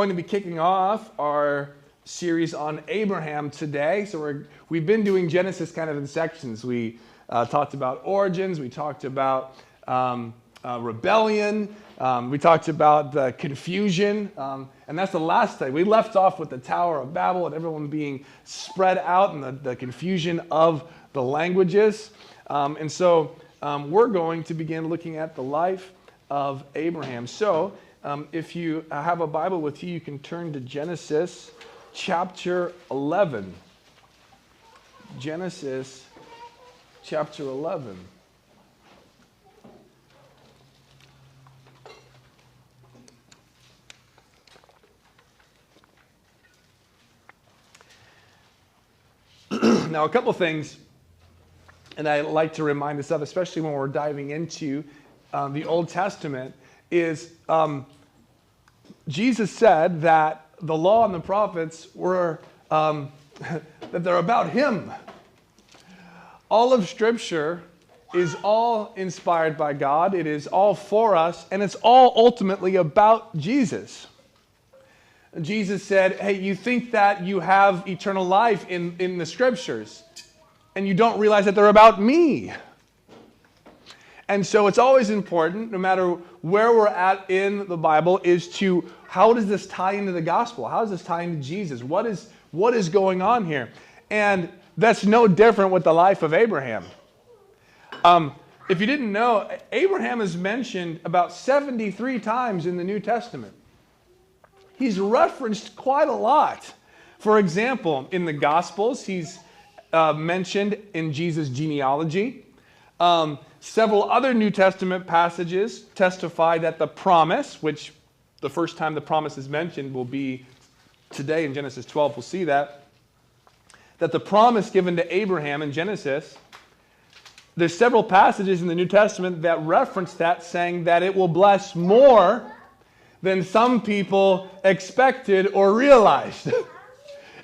going to be kicking off our series on Abraham today. So we've been doing Genesis kind of in sections. We talked about origins. We talked about rebellion. We talked about the confusion. And that's the last thing. We left off with the Tower of Babel and everyone being spread out and the confusion of the languages. And so we're going to begin looking at the life of Abraham. So if you have a Bible with you, you can turn to Genesis chapter 11. Genesis chapter 11. Now, a couple things, and I like to remind us of, especially when we're diving into the Old Testament, is Jesus said that the law and the prophets were, that they're about him. All of Scripture is all inspired by God. It is all for us, and it's all ultimately about Jesus. Jesus said, hey, you think that you have eternal life in the Scriptures, and you don't realize that they're about me. And so it's always important, no matter where we're at in the Bible, is to, how does this tie into the gospel? How does this tie into Jesus? What is going on here? And that's no different with the life of Abraham. If you didn't know, Abraham is mentioned about 73 times in the New Testament. He's referenced quite a lot. For example, in the Gospels, he's mentioned in Jesus' genealogy. Several other New Testament passages testify that the promise, which the first time the promise is mentioned will be today in Genesis 12, we'll see that the promise given to Abraham in Genesis, there's several passages in the New Testament that reference that, saying that it will bless more than some people expected or realized.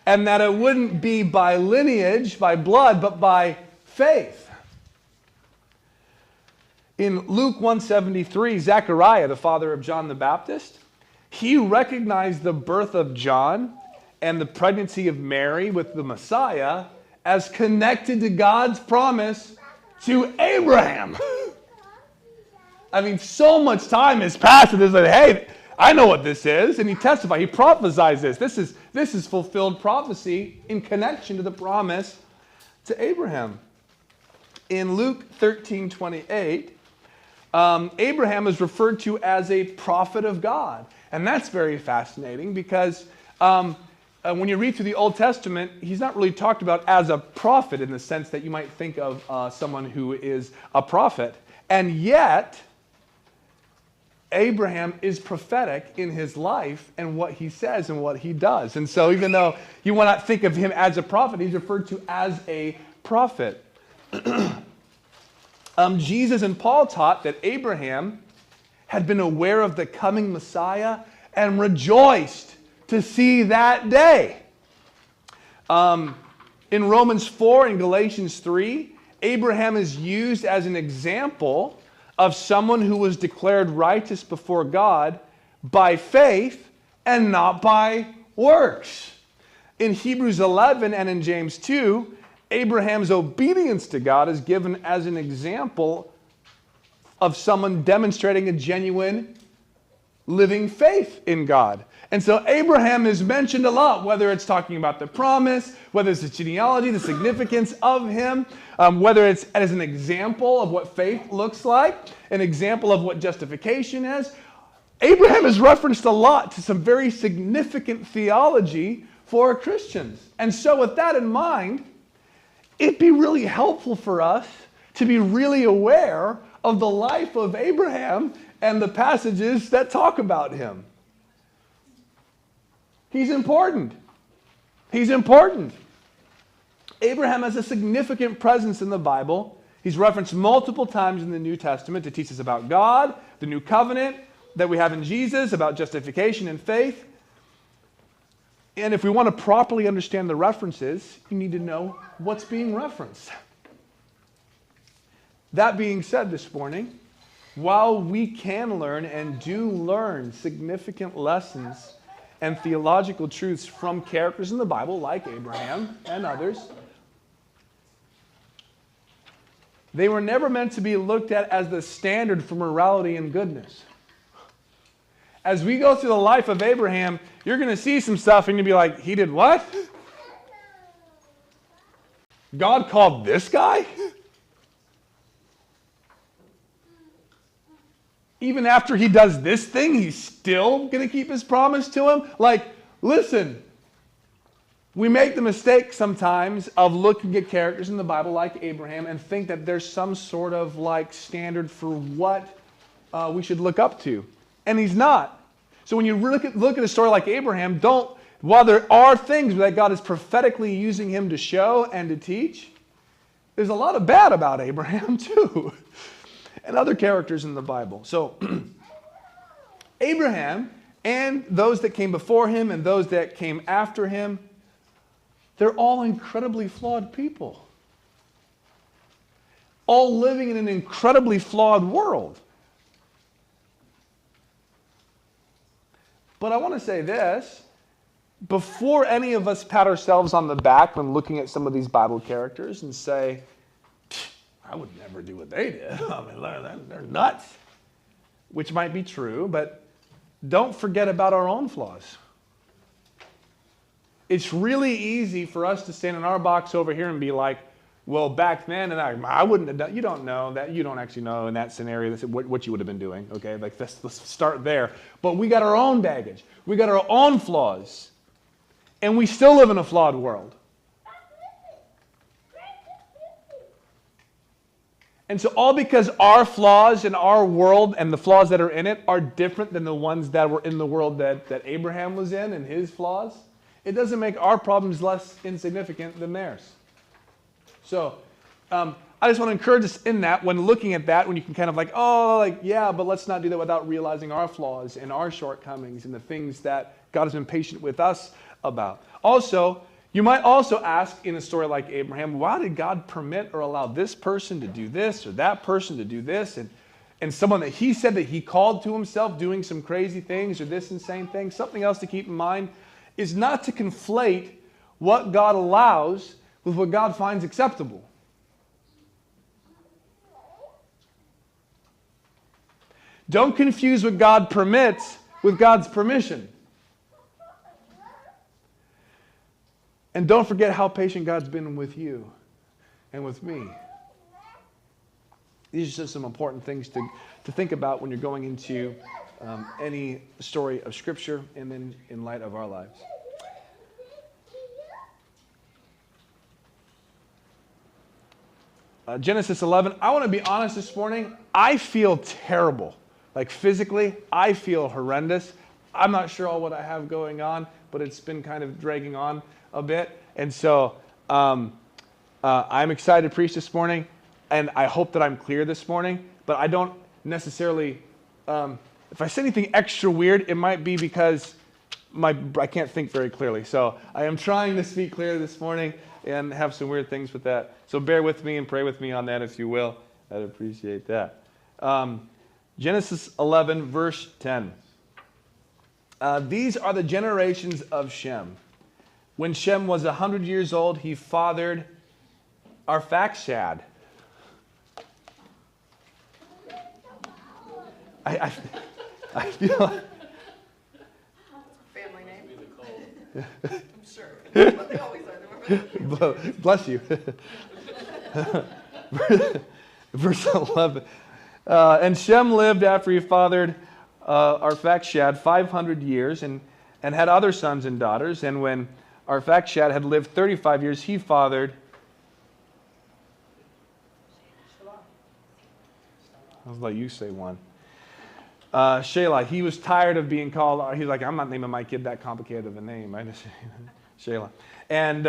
And that it wouldn't be by lineage, by blood, but by faith. In Luke 1:73, Zechariah, the father of John the Baptist, he recognized the birth of John and the pregnancy of Mary with the Messiah as connected to God's promise to Abraham. I mean, so much time has passed and they said, hey, I know what this is. And he testified, he prophesies this. This is fulfilled prophecy in connection to the promise to Abraham. In Luke 13:28, Abraham is referred to as a prophet of God. And that's very fascinating because when you read through the Old Testament, he's not really talked about as a prophet in the sense that you might think of someone who is a prophet. And yet, Abraham is prophetic in his life and what he says and what he does. And so even though you will not think of him as a prophet, he's referred to as a prophet. Jesus and Paul taught that Abraham had been aware of the coming Messiah and rejoiced to see that day. In Romans 4 and Galatians 3, Abraham is used as an example of someone who was declared righteous before God by faith and not by works. In Hebrews 11 and in James 2, Abraham's obedience to God is given as an example of someone demonstrating a genuine living faith in God. And so Abraham is mentioned a lot, whether it's talking about the promise, whether it's the genealogy, the significance of him, whether it's as an example of what faith looks like, an example of what justification is. Abraham is referenced a lot to some very significant theology for Christians. And so with that in mind, it'd be really helpful for us to be really aware of the life of Abraham and the passages that talk about him. He's important. He's important. Abraham has a significant presence in the Bible. He's referenced multiple times in the New Testament to teach us about God, the new covenant that we have in Jesus, about justification and faith. And if we want to properly understand the references, you need to know what's being referenced. That being said this morning, while we can learn and do learn significant lessons and theological truths from characters in the Bible like Abraham and others, they were never meant to be looked at as the standard for morality and goodness. As we go through the life of Abraham, you're going to see some stuff and you'll be like, he did what? God called this guy? Even after he does this thing, he's still going to keep his promise to him? Like, listen, we make the mistake sometimes of looking at characters in the Bible like Abraham and think that there's some sort of like standard for what we should look up to. And he's not. So when you look at a story like Abraham, while there are things that God is prophetically using him to show and to teach, there's a lot of bad about Abraham too. And other characters in the Bible. So Abraham and those that came before him and those that came after him, they're all incredibly flawed people. All living in an incredibly flawed world. But I want to say this, before any of us pat ourselves on the back when looking at some of these Bible characters and say, I would never do what they did. I mean, they're nuts. Which might be true, but don't forget about our own flaws. It's really easy for us to stand in our box over here and be like, well, back then, and I wouldn't have done, you don't know that, you don't actually know in that scenario what you would have been doing, okay? Like, let's start there. But we got our own baggage. We got our own flaws. And we still live in a flawed world. And so all because our flaws in our world and the flaws that are in it are different than the ones that were in the world that Abraham was in and his flaws, it doesn't make our problems less insignificant than theirs. So I just want to encourage us in that when looking at that, when you can kind of like, oh, like, yeah, but let's not do that without realizing our flaws and our shortcomings and the things that God has been patient with us about. Also, you might also ask in a story like Abraham, why did God permit or allow this person to do this or that person to do this? And someone that he said that he called to himself doing some crazy things or this insane thing. Something else to keep in mind is not to conflate what God allows with what God finds acceptable. Don't confuse what God permits with God's permission. And don't forget how patient God's been with you and with me. These are just some important things to think about when you're going into any story of Scripture and then in light of our lives. Genesis 11. I want to be honest this morning. I feel terrible. Like physically, I feel horrendous. I'm not sure all what I have going on, but it's been kind of dragging on a bit. And so I'm excited to preach this morning, and I hope that I'm clear this morning, but I don't necessarily, if I say anything extra weird, it might be because I can't think very clearly. So I am trying to speak clearly this morning and have some weird things with that. So bear with me and pray with me on that if you will. I'd appreciate that. Genesis 11, verse 10. These are the generations of Shem. When Shem was 100 years old, he fathered Arphaxad. I feel like... Family name? I'm sure. But they always are. Bless you. Verse 11. And Shem lived after he fathered Arphaxad 500 years and had other sons and daughters. And when Arphaxad had lived 35 years, he fathered... I was like, you say one. Shelah. He was tired of being called... He's like, I'm not naming my kid that complicated of a name. I just Shelah. And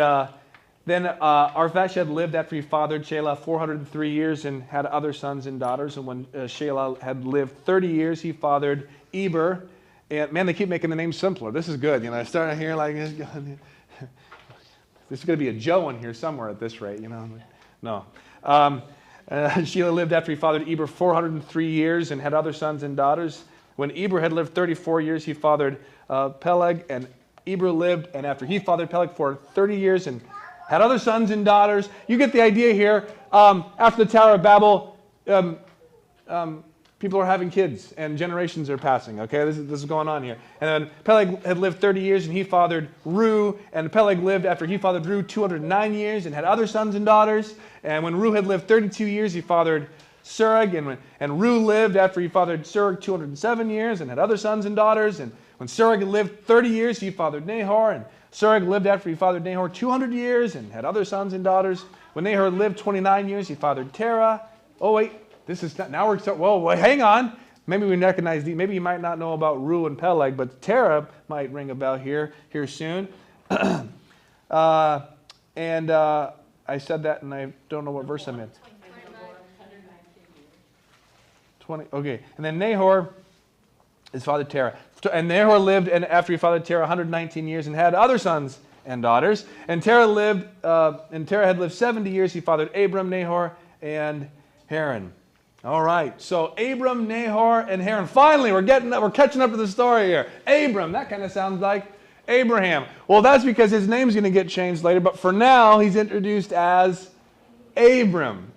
then Arphaxad lived after he fathered Shelah 403 years and had other sons and daughters. And when Shelah had lived 30 years, he fathered Eber. And man, they keep making the name simpler. This is good. You know, I started hearing like this. There's going to be a Joe in here somewhere at this rate. You know, no. Shelah lived after he fathered Eber 403 years and had other sons and daughters. When Eber had lived 34 years, he fathered Peleg, and Eber lived, and after he fathered Peleg for 30 years and had other sons and daughters. You get the idea here. After the Tower of Babel, people are having kids and generations are passing. Okay, this is going on here. And then Peleg had lived 30 years and he fathered Reu, and Peleg lived after he fathered Reu 209 years and had other sons and daughters. And when Reu had lived 32 years, he fathered Serug, and Reu lived after he fathered Serug 207 years and had other sons and daughters. And when Serug had lived 30 years, he fathered Nahor, and Serug lived after he fathered Nahor 200 years and had other sons and daughters. When Nahor lived 29 years, he fathered Terah. Oh wait, this is not, now we're starting. Whoa, hang on. Maybe we recognize these. Maybe you might not know about Reu and Peleg, but Terah might ring a bell here soon. I said that, and I don't know what verse I'm in. 20. Okay, and then Nahor, his father Terah, and Nahor lived, and after he fathered Terah, 119 years, and had other sons and daughters. And Terah had lived 70 years. He fathered Abram, Nahor, and Haran. All right, so Abram, Nahor, and Haran. Finally, we're catching up to the story here. Abram, that kind of sounds like Abraham. Well, that's because his name's going to get changed later, but for now, he's introduced as Abram.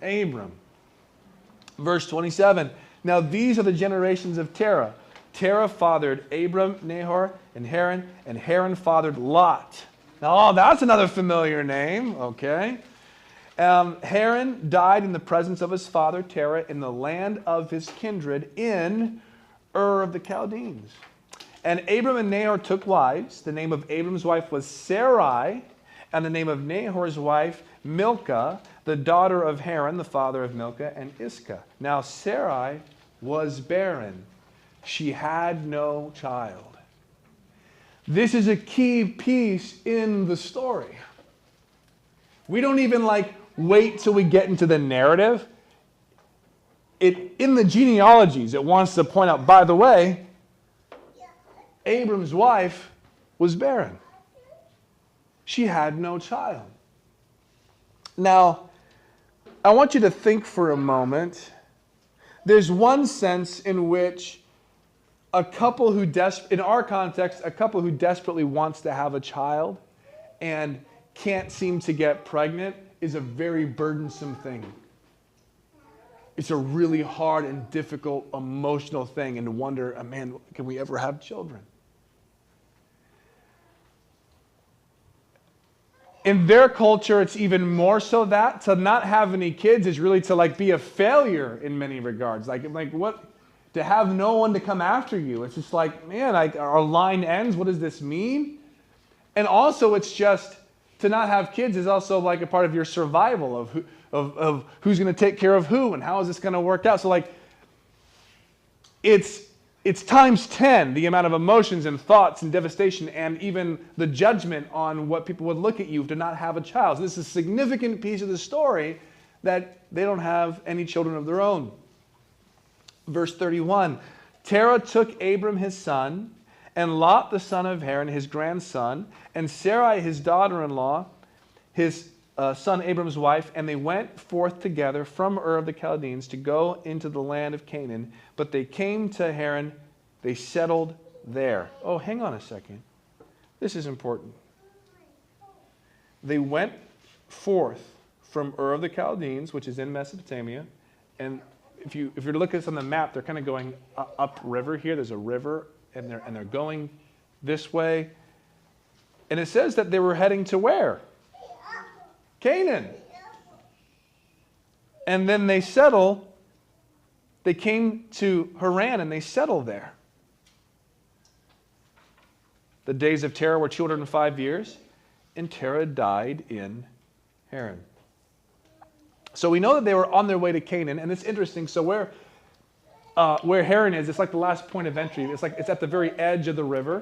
Verse 27. Now, these are the generations of Terah. Terah fathered Abram, Nahor, and Haran fathered Lot. Now, that's another familiar name, okay? Haran died in the presence of his father Terah in the land of his kindred in Ur of the Chaldeans. And Abram and Nahor took wives. The name of Abram's wife was Sarai, and the name of Nahor's wife Milcah, the daughter of Haran, the father of Milcah and Iscah. Now Sarai was barren. She had no child. This is a key piece in the story. We don't even wait till we get into the narrative. In the genealogies, it wants to point out, by the way, Abram's wife was barren. She had no child. Now, I want you to think for a moment. There's one sense in which a couple who, in our context, a couple who desperately wants to have a child and can't seem to get pregnant is a very burdensome thing. It's a really hard and difficult emotional thing, and to wonder, man, can we ever have children? In their culture, it's even more so that to not have any kids is really to be a failure in many regards. What? To have no one to come after you. It's just man, our line ends. What does this mean? And also, it's just to not have kids is also a part of your survival of who's going to take care of who and how is this going to work out. So it's times 10 the amount of emotions and thoughts and devastation and even the judgment on what people would look at you to not have a child. So this is a significant piece of the story that they don't have any children of their own. Verse 31, Terah took Abram his son, and Lot the son of Haran his grandson, and Sarai his daughter-in-law, his son Abram's wife, and they went forth together from Ur of the Chaldeans to go into the land of Canaan. But they came to Haran, they settled there. Oh, hang on a second. This is important. They went forth from Ur of the Chaldeans, which is in Mesopotamia, and if you look at this on the map, they're kind of going upriver here. There's a river, and they're going this way. And it says that they were heading to where? Canaan. And then they came to Haran, and they settled there. The days of Terah were 205 years, and Terah died in Haran. So we know that they were on their way to Canaan, and it's interesting. So where Haran is, it's the last point of entry. It's at the very edge of the river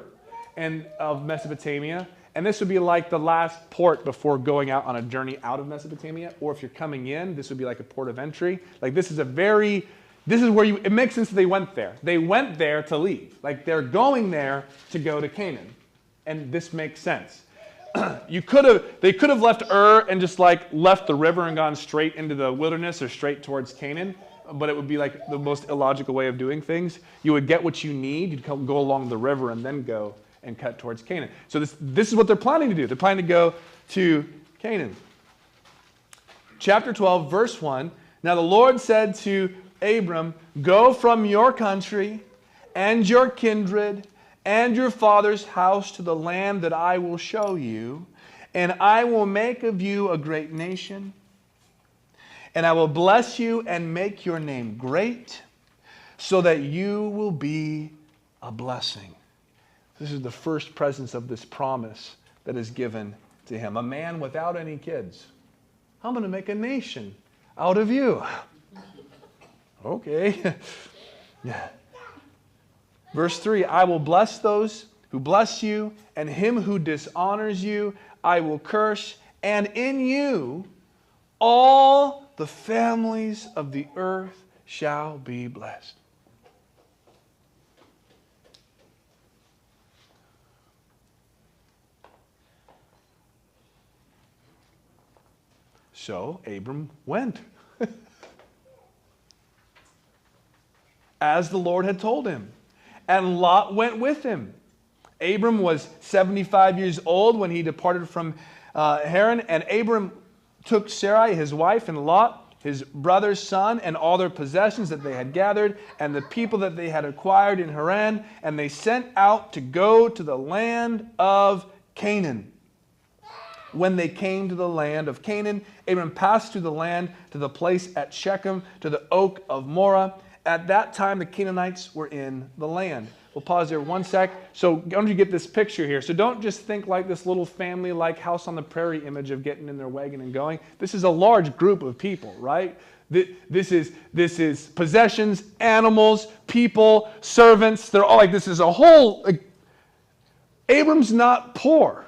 and of Mesopotamia, and this would be the last port before going out on a journey out of Mesopotamia. Or if you're coming in, this would be a port of entry. This is where it makes sense that they went there. They went there to leave. They're going there to go to Canaan, and this makes sense. They could have left Ur and just left the river and gone straight into the wilderness or straight towards Canaan. but it would be like the most illogical way of doing things. You would get what you need, you'd go along the river and then go and cut towards Canaan. So this is what they're planning to do. They're planning to go to Canaan. Chapter 12, verse 1. Now the Lord said to Abram, go from your country and your kindred and your father's house to the land that I will show you, and I will make of you a great nation, and I will bless you and make your name great, so that you will be a blessing. This is the first presence of this promise that is given to him. A man without any kids. I'm going to make a nation out of you. Okay. Yeah. Verse 3, I will bless those who bless you, and him who dishonors you I will curse, and in you all the families of the earth shall be blessed. So Abram went, as the Lord had told him. And Lot went with him. Abram was 75 years old when he departed from Haran. And Abram took Sarai, his wife, and Lot, his brother's son, and all their possessions that they had gathered, and the people that they had acquired in Haran. And they sent out to go to the land of Canaan. When they came to the land of Canaan, Abram passed through the land to the place at Shechem, to the oak of Moreh. At that time, the Canaanites were in the land. We'll pause there one sec. So I want you to get this picture here. So don't just think like this little family, like house on the prairie image of getting in their wagon and going. This is a large group of people, right? This is possessions, animals, people, servants. They're all like, this is a whole, like, Abram's not poor.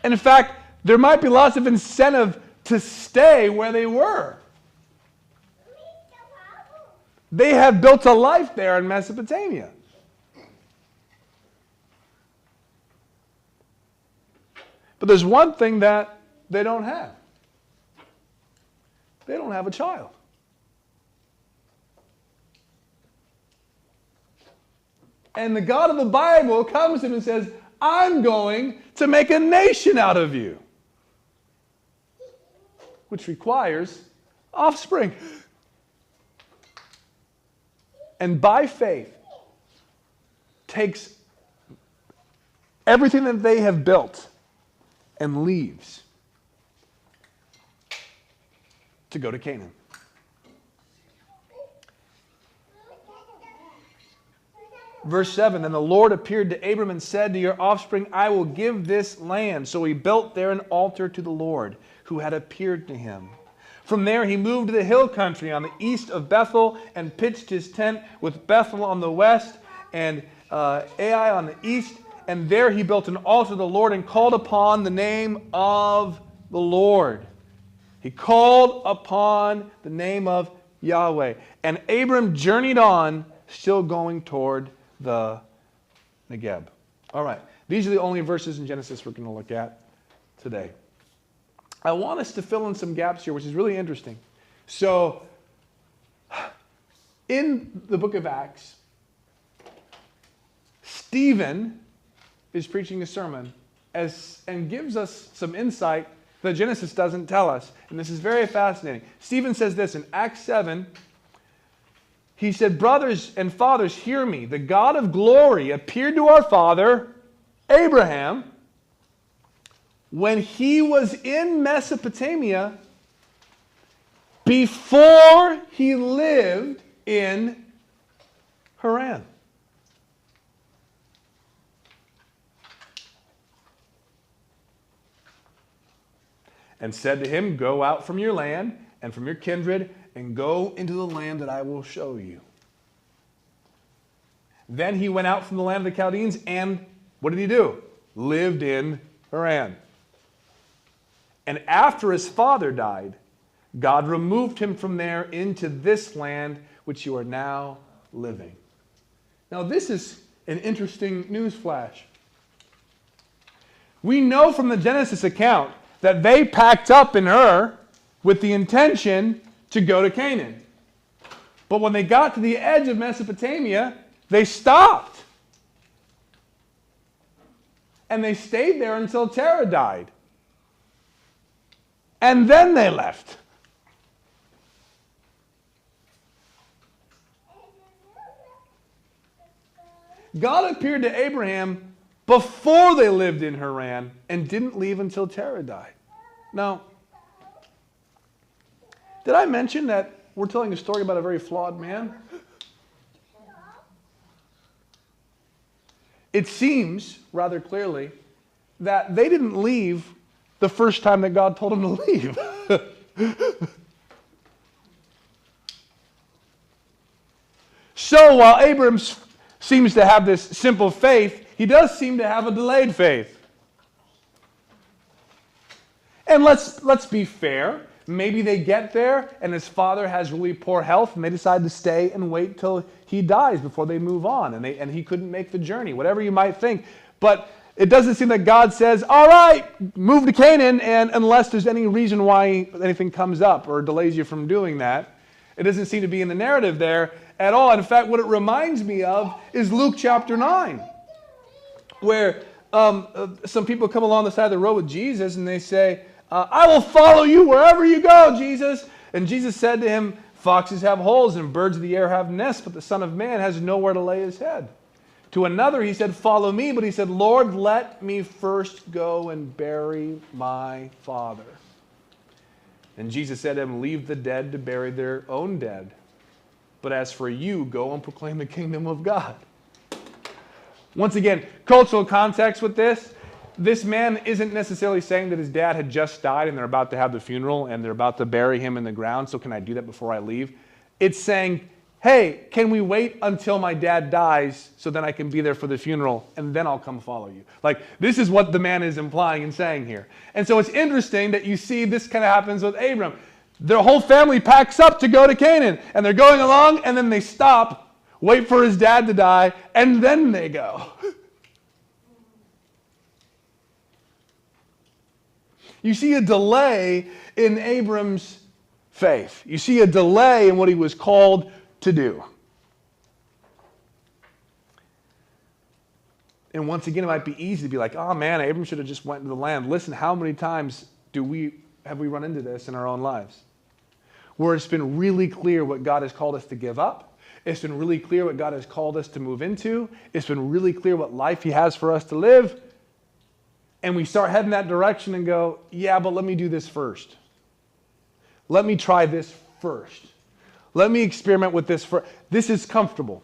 And in fact, there might be lots of incentive to stay where they were. They have built a life there in Mesopotamia. But there's one thing that they don't have. They don't have a child. And the God of the Bible comes to him and says, I'm going to make a nation out of you. Which requires offspring. And by faith, takes everything that they have built and leaves to go to Canaan. Verse 7, and the Lord appeared to Abram and said to your offspring, I will give this land. So he built there an altar to the Lord, who had appeared to him. From there he moved to the hill country on the east of Bethel and pitched his tent with Bethel on the west and Ai on the east. And there he built an altar to the Lord and called upon the name of the Lord. He called upon the name of Yahweh. And Abram journeyed on, still going toward the Negeb. All right. These are the only verses in Genesis we're going to look at today. I want us to fill in some gaps here, which is really interesting. So, in the book of Acts, Stephen is preaching a sermon and gives us some insight that Genesis doesn't tell us. And this is very fascinating. Stephen says this in Acts 7. He said, brothers and fathers, hear me. The God of glory appeared to our father, Abraham, when he was in Mesopotamia before he lived in Haran. And said to him, go out from your land and from your kindred and go into the land that I will show you. Then he went out from the land of the Chaldeans and what did he do? Lived in Haran. And after his father died, God removed him from there into this land which you are now living. Now this is an interesting news flash. We know from the Genesis account that they packed up in Ur with the intention to go to Canaan. But when they got to the edge of Mesopotamia, they stopped. And they stayed there until Terah died. And then they left. God appeared to Abraham before they lived in Haran and didn't leave until Terah died. Now, did I mention that we're telling a story about a very flawed man? It seems, rather clearly, that they didn't leave the first time that God told them to leave. So while Abram seems to have this simple faith, he does seem to have a delayed faith. And let's be fair. Maybe they get there and his father has really poor health and they decide to stay and wait till he dies before they move on, and he couldn't make the journey, whatever you might think. But it doesn't seem that God says, all right, move to Canaan, and unless there's any reason why anything comes up or delays you from doing that. It doesn't seem to be in the narrative there at all. In fact, what it reminds me of is Luke chapter 9, where some people come along the side of the road with Jesus and they say, I will follow you wherever you go, Jesus. And Jesus said to him, foxes have holes and birds of the air have nests, but the Son of Man has nowhere to lay his head. To another he said, follow me, but he said, Lord, let me first go and bury my father. And Jesus said to him, leave the dead to bury their own dead. But as for you, go and proclaim the kingdom of God. Once again, cultural context with this. This man isn't necessarily saying that his dad had just died and they're about to have the funeral and they're about to bury him in the ground, so can I do that before I leave? It's saying, hey, can we wait until my dad dies so then I can be there for the funeral and then I'll come follow you? Like, this is what the man is implying and saying here. And so it's interesting that you see this kind of happens with Abram. Their whole family packs up to go to Canaan and they're going along and then they stop, wait for his dad to die, and then they go. You see a delay in Abram's faith. You see a delay in what he was called to do. And once again, it might be easy to be like, oh man, Abram should have just went into the land. Listen, how many times have we run into this in our own lives? Where it's been really clear what God has called us to give up. It's been really clear what God has called us to move into. It's been really clear what life he has for us to live. And we start heading that direction and go, yeah, but let me do this first. Let me try this first. Let me experiment with this first. This is comfortable.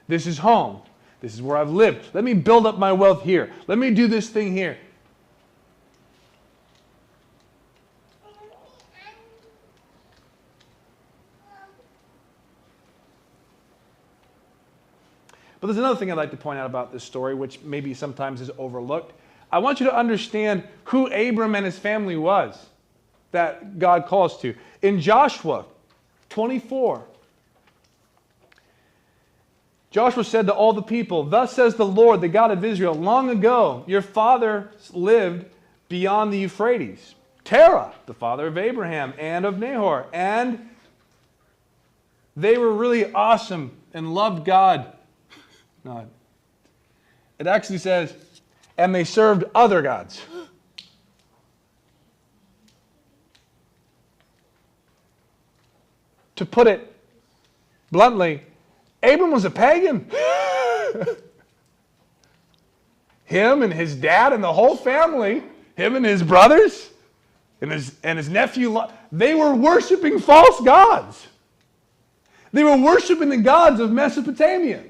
This is home. This is where I've lived. Let me build up my wealth here. Let me do this thing here. But there's another thing I'd like to point out about this story, which maybe sometimes is overlooked. I want you to understand who Abram and his family was that God calls to. In Joshua 24, Joshua said to all the people, thus says the Lord, the God of Israel, long ago your fathers lived beyond the Euphrates. Terah, the father of Abraham and of Nahor. And they were really awesome and loved God. No, it actually says, and they served other gods. To put it bluntly, Abram was a pagan. Him and his dad and the whole family, him and his brothers and his nephew, they were worshiping false gods. They were worshiping the gods of Mesopotamia.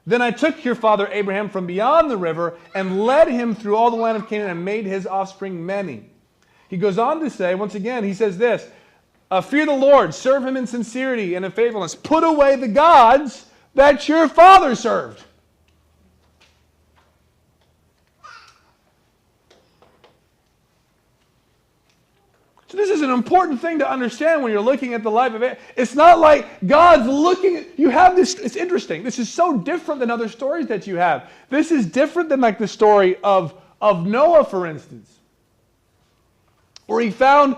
Then I took your father Abraham from beyond the river and led him through all the land of Canaan and made his offspring many. He goes on to say, once again, he says this, fear the Lord, serve him in sincerity and in faithfulness. Put away the gods that your father served. So this is an important thing to understand when you're looking at the life of it. It's not like God's looking at, you have this, it's interesting. This is so different than other stories that you have. This is different than like the story of of Noah, for instance, where he found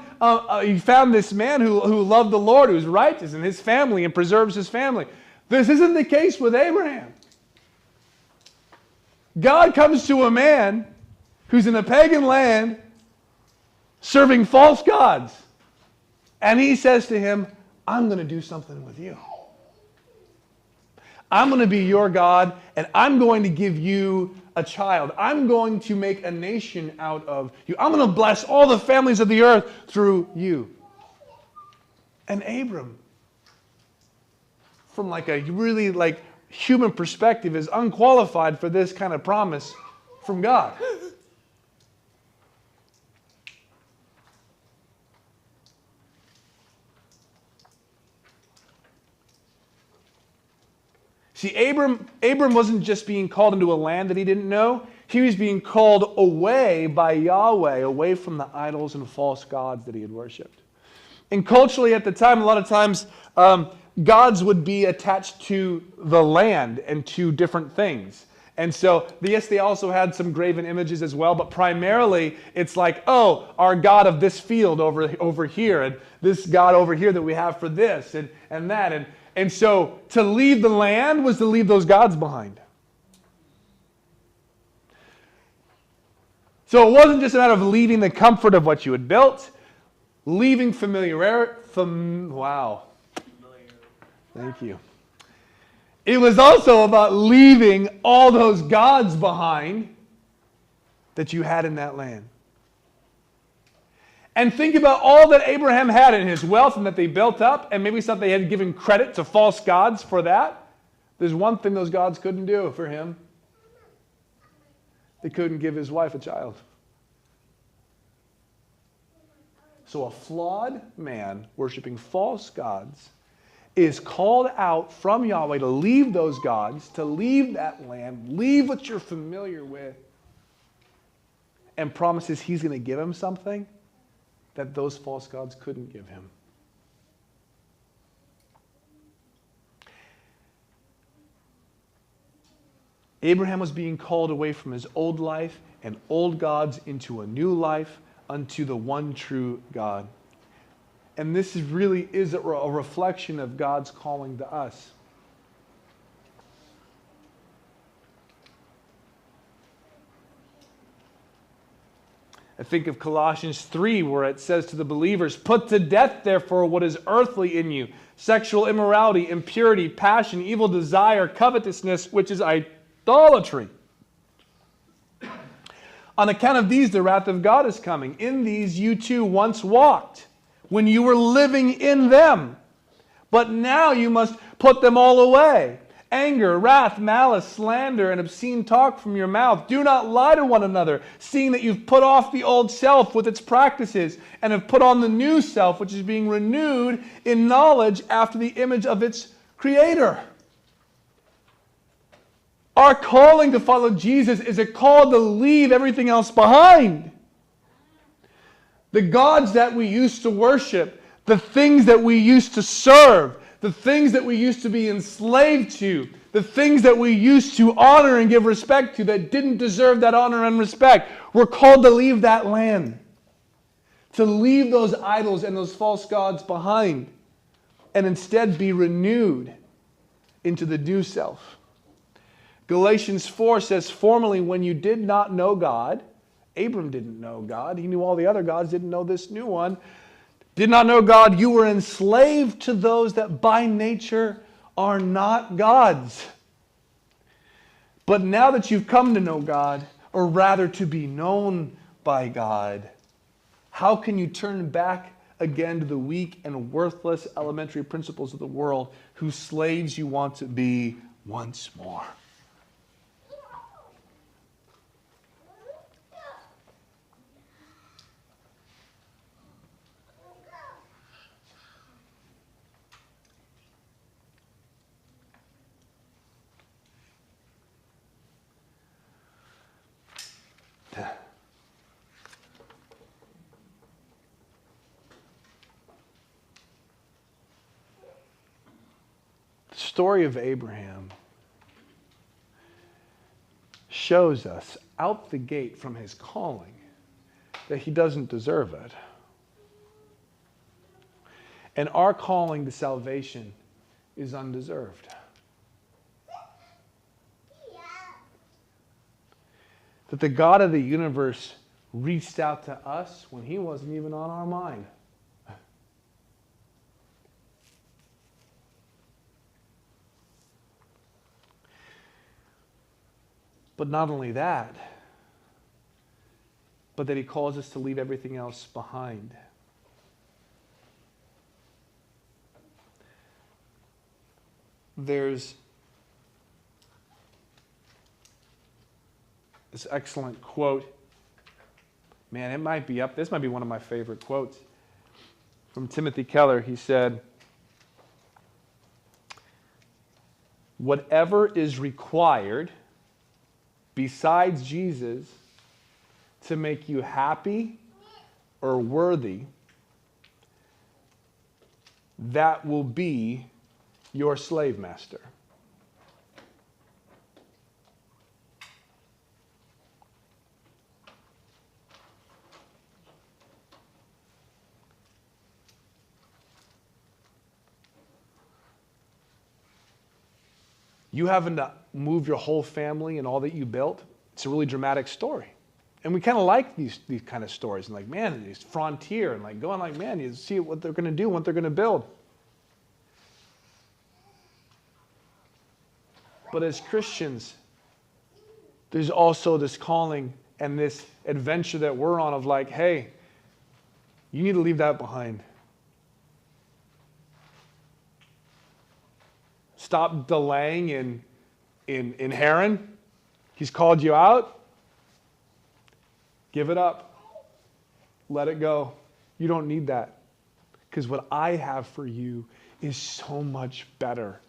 this man who loved the Lord, who's righteous in his family and preserves his family. This isn't the case with Abraham. God comes to a man who's in a pagan land serving false gods. And he says to him, I'm going to do something with you. I'm going to be your God, and I'm going to give you a child. I'm going to make a nation out of you. I'm going to bless all the families of the earth through you. And Abram, from like a really like human perspective, is unqualified for this kind of promise from God. See, Abram wasn't just being called into a land that he didn't know. He was being called away by Yahweh, away from the idols and false gods that he had worshipped. And culturally at the time, a lot of times, gods would be attached to the land and to different things. And so, yes, they also had some graven images as well, but primarily it's like, oh, our God of this field over here, and this God over here that we have for this and that. And so to leave the land was to leave those gods behind. So it wasn't just a matter of leaving the comfort of what you had built, leaving familiarity. Wow. Thank you. It was also about leaving all those gods behind that you had in that land. And think about all that Abraham had in his wealth and that they built up, and maybe some they had given credit to false gods for that. There's one thing those gods couldn't do for him. They couldn't give his wife a child. So a flawed man worshiping false gods is called out from Yahweh to leave those gods, to leave that land, leave what you're familiar with, and promises he's going to give him something that those false gods couldn't give him. Abraham was being called away from his old life and old gods into a new life unto the one true God. And this really is a reflection of God's calling to us. I think of Colossians 3, where it says to the believers, put to death, therefore, what is earthly in you, sexual immorality, impurity, passion, evil desire, covetousness, which is idolatry. On account of these, the wrath of God is coming. In these you too once walked, when you were living in them. But now you must put them all away. Anger, wrath, malice, slander, and obscene talk from your mouth. Do not lie to one another, seeing that you've put off the old self with its practices, and have put on the new self, which is being renewed in knowledge after the image of its Creator. Our calling to follow Jesus is a call to leave everything else behind. The gods that we used to worship, the things that we used to serve, the things that we used to be enslaved to, the things that we used to honor and give respect to that didn't deserve that honor and respect. We're called to leave that land, to leave those idols and those false gods behind, and instead be renewed into the new self. Galatians 4 says, formerly when you did not know God, Abram didn't know God, he knew all the other gods, didn't know this new one, did not know God, you were enslaved to those that by nature are not gods. But now that you've come to know God, or rather to be known by God, how can you turn back again to the weak and worthless elementary principles of the world, whose slaves you want to be once more? The story of Abraham shows us out the gate from his calling that he doesn't deserve it. And our calling to salvation is undeserved. That the God of the universe reached out to us when he wasn't even on our mind. But not only that, but that he calls us to leave everything else behind. There's this excellent quote. Man, it might be up. This might be one of my favorite quotes from Timothy Keller. He said, "Whatever is required besides Jesus to make you happy or worthy, that will be your slave master." You having to move your whole family and all that you built, it's a really dramatic story. And we kind of like these kind of stories. And like, man, these frontier, and like going like, man, you see what they're going to do, what they're going to build. But as Christians, there's also this calling and this adventure that we're on of like, hey, you need to leave that behind. Stop delaying in Haran. He's called you out. Give it up. Let it go. You don't need that. Because what I have for you is so much better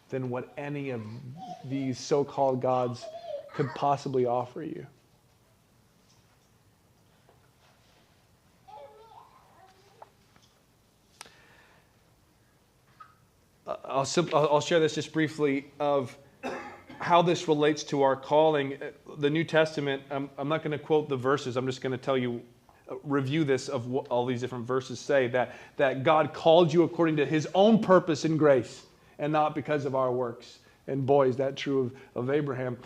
than what any of these so-called gods could possibly offer you. I'll share this just briefly of how this relates to our calling. The New Testament, I'm not going to quote the verses. I'm just going to tell you, review this of what all these different verses say, that God called you according to his own purpose and grace and not because of our works. And boy, is that true of Abraham.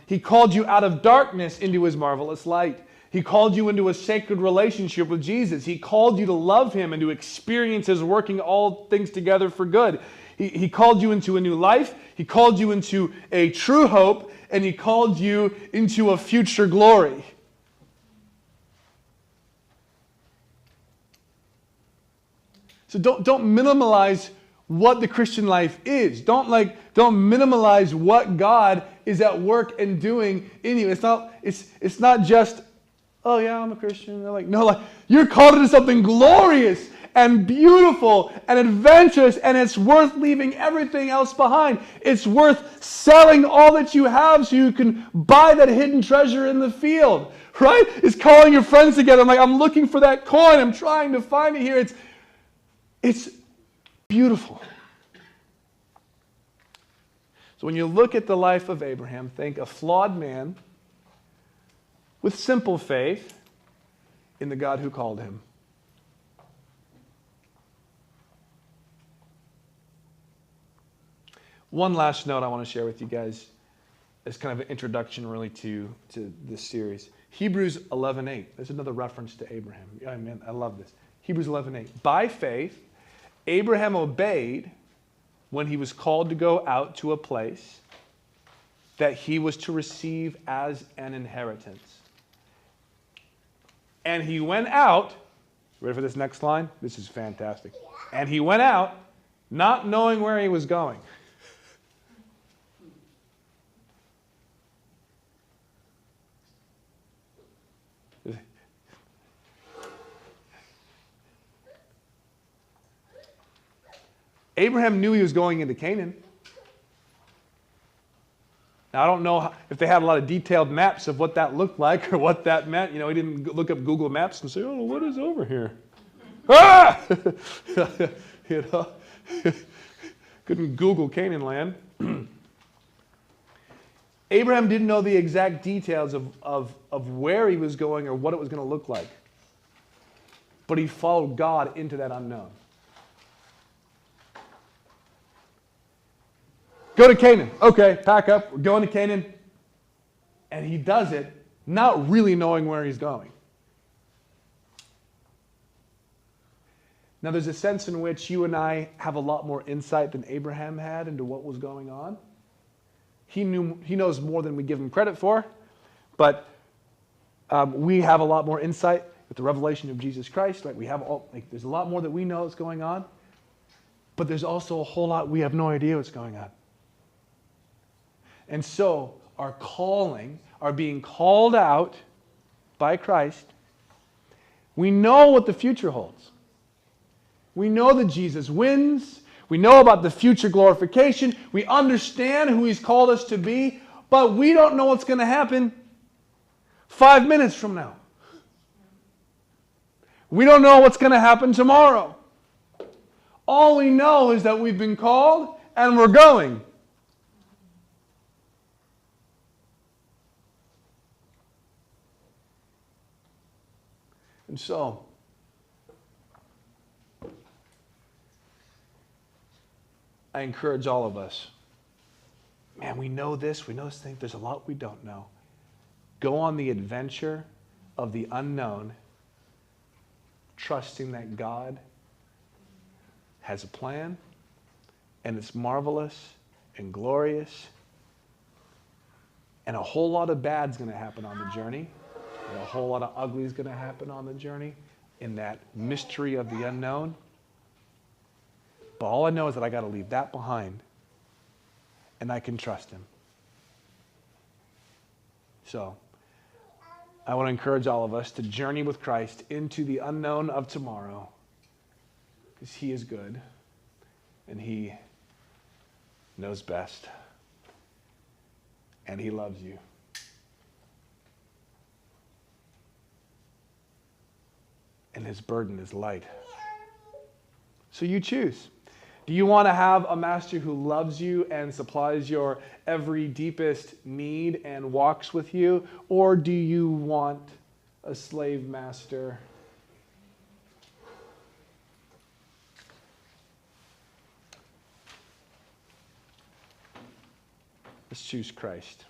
He called you out of darkness into his marvelous light. He called you into a sacred relationship with Jesus. He called you to love him and to experience his working all things together for good. He called you into a new life. He called you into a true hope. And he called you into a future glory. So don't minimalize what the Christian life is. Don't minimalize what God is at work and doing in you. It's not just, oh yeah, I'm a Christian. They're like, no, you're called into something glorious and beautiful and adventurous, and it's worth leaving everything else behind. It's worth selling all that you have so you can buy that hidden treasure in the field, right? It's calling your friends together. I'm looking for that coin. I'm trying to find it here. It's beautiful. So when you look at the life of Abraham, think a flawed man with simple faith in the God who called him. One last note I want to share with you guys as kind of an introduction really to this series. Hebrews 11:8. There's another reference to Abraham. Yeah, man, I love this. Hebrews 11:8. By faith, Abraham obeyed when he was called to go out to a place that he was to receive as an inheritance. And he went out, ready for this next line? This is fantastic. And he went out not knowing where he was going. Abraham knew he was going into Canaan. Now, I don't know if they had a lot of detailed maps of what that looked like or what that meant. He didn't look up Google Maps and say, oh, what is over here? Ah! Couldn't Google Canaan land. Abraham didn't know the exact details of where he was going or what it was going to look like. But he followed God into that unknown. Go to Canaan. Okay, pack up. We're going to Canaan. And he does it not really knowing where he's going. Now, there's a sense in which you and I have a lot more insight than Abraham had into what was going on. He knows more than we give him credit for, but we have a lot more insight with the revelation of Jesus Christ. Right? There's a lot more that we know is going on, but there's also a whole lot we have no idea what's going on. And so, our calling, our being called out by Christ, we know what the future holds. We know that Jesus wins. We know about the future glorification. We understand who he's called us to be, but we don't know what's going to happen 5 minutes from now. We don't know what's going to happen tomorrow. All we know is that we've been called and we're going. And so, I encourage all of us. Man, we know this thing. There's a lot we don't know. Go on the adventure of the unknown, trusting that God has a plan, and it's marvelous and glorious, and a whole lot of bad's going to happen on the journey, and a whole lot of ugly is going to happen on the journey in that mystery of the unknown. But all I know is that I got to leave that behind, and I can trust him. So, I want to encourage all of us to journey with Christ into the unknown of tomorrow, because he is good, and he knows best, and he loves you. And his burden is light. So you choose. Do you want to have a master who loves you and supplies your every deepest need and walks with you? Or do you want a slave master? Let's choose Christ.